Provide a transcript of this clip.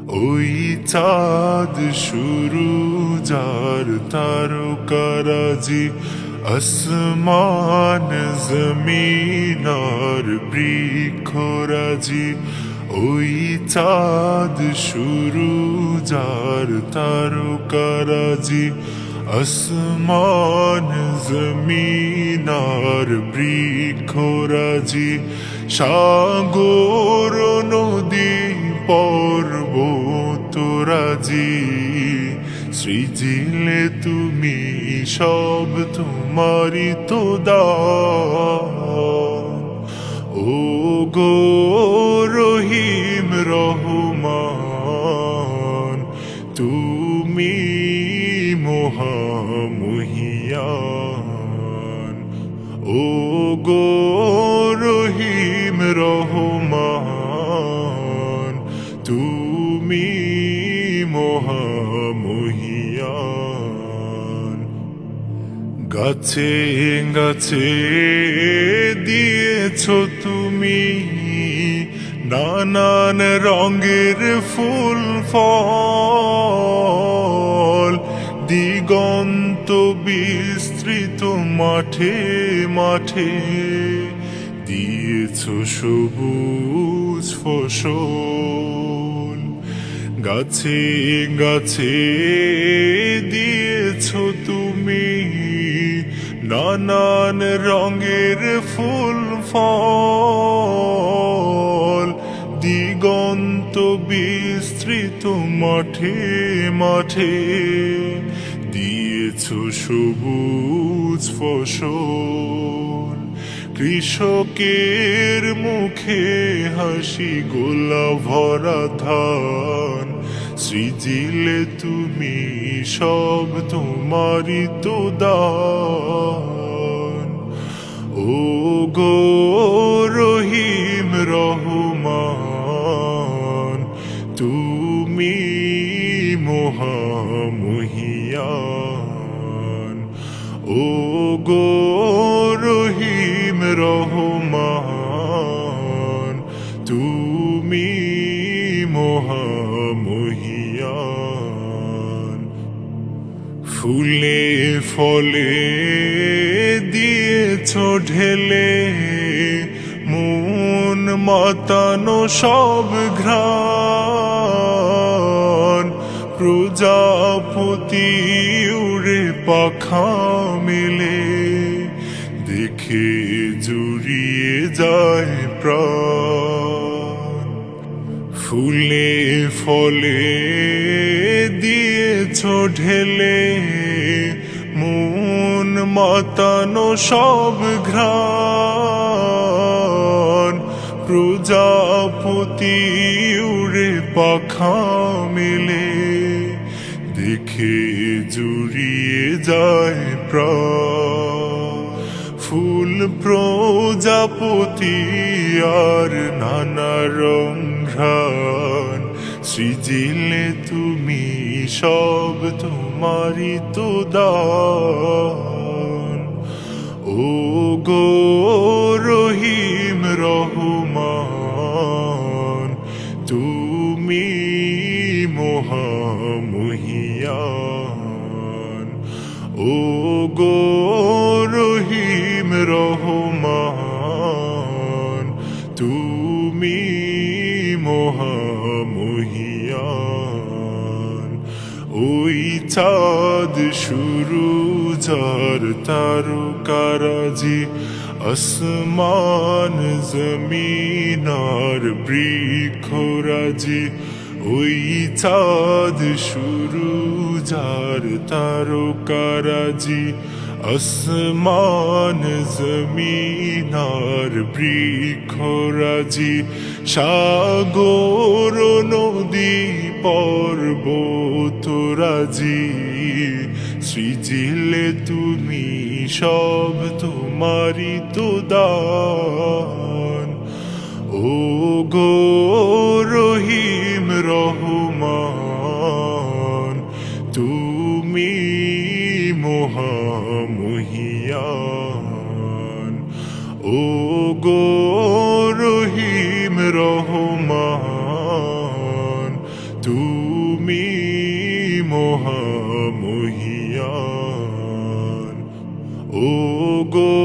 ওই চাঁদ শুরু যার তারকারাজি, আসমান জমিন আর বৃক্ষরাজি। ওই চাঁদ শুরু যার তারকারাজি, আসমান জমিন আর বৃক্ষরাজি। সাগর নদী পর্বতরাজি, সৃজিলে তুমি সব তোমারি তো দান। ও গো রহিম রহমান, তুমি মহামহিয়ান। ও গো রহিম রহমান, তুমি মহামহিয়ান। গাছে গাছে দিয়েছ তুমি নানান রঙের ফুল ফল, দিগন্ত বিস্তৃত মাঠে মাঠে দিয়েছ সবুজ ফসল। গাছে গাছে দিয়েছ তুমি নানান রঙের ফুল ফল, দিগন্ত বিস্তৃত মাঠে মাঠে দিয়েছ সবুজ ফসল। কৃষকের মুখে হাসি, গোলা ভরা ধান, সৃজিলে তুমি সব তোমারি তো দান। ও গো রহিম রহমান, তুমি মহামহিয়ান। ও গো রহিম রহমান, তুমি মহামহিয়ান। ফুলে ফলে দিয়েছ ঢেলে মন মাতানো সব ঘ্রাণ, প্রজাপতি উড়ে পাখা মেলে দেখে জুড়িয়ে যায় প্রাণ। ফুলে ফলে দিয়েছ ঢেলে মন মাতানো সব ঘ্রাণ, প্রজাপতি উড়ে পাখা মেলে দেখে জুড়িয়ে যায় প্রাণ। ফুল প্রজাপতি আর নানা রং ঘ্রাণ, সৃজিলে তুমি সব তোমারি তো দান। ও গো রহিম রহমান, তুমি মহামহিয়ান। ও গো রহিম রহমান, তুমি মহামহিয়ান। ওই চাঁদ শুরু যার তারকারাজি, আসমান জমিন আর বৃক্ষরাজি। ওই চাঁদ শুরু যার তারকারাজি, আসমান জমিন আর বৃক্ষরাজি। সাগর নদী পর্বতরাজি, সৃজিলে তুমি সব তোমারি তো দান। ও গো রহিম রহমান, তুমি মহামহিয়ান। ও গো রহিম রহমান, মহামহিয়ান ও গো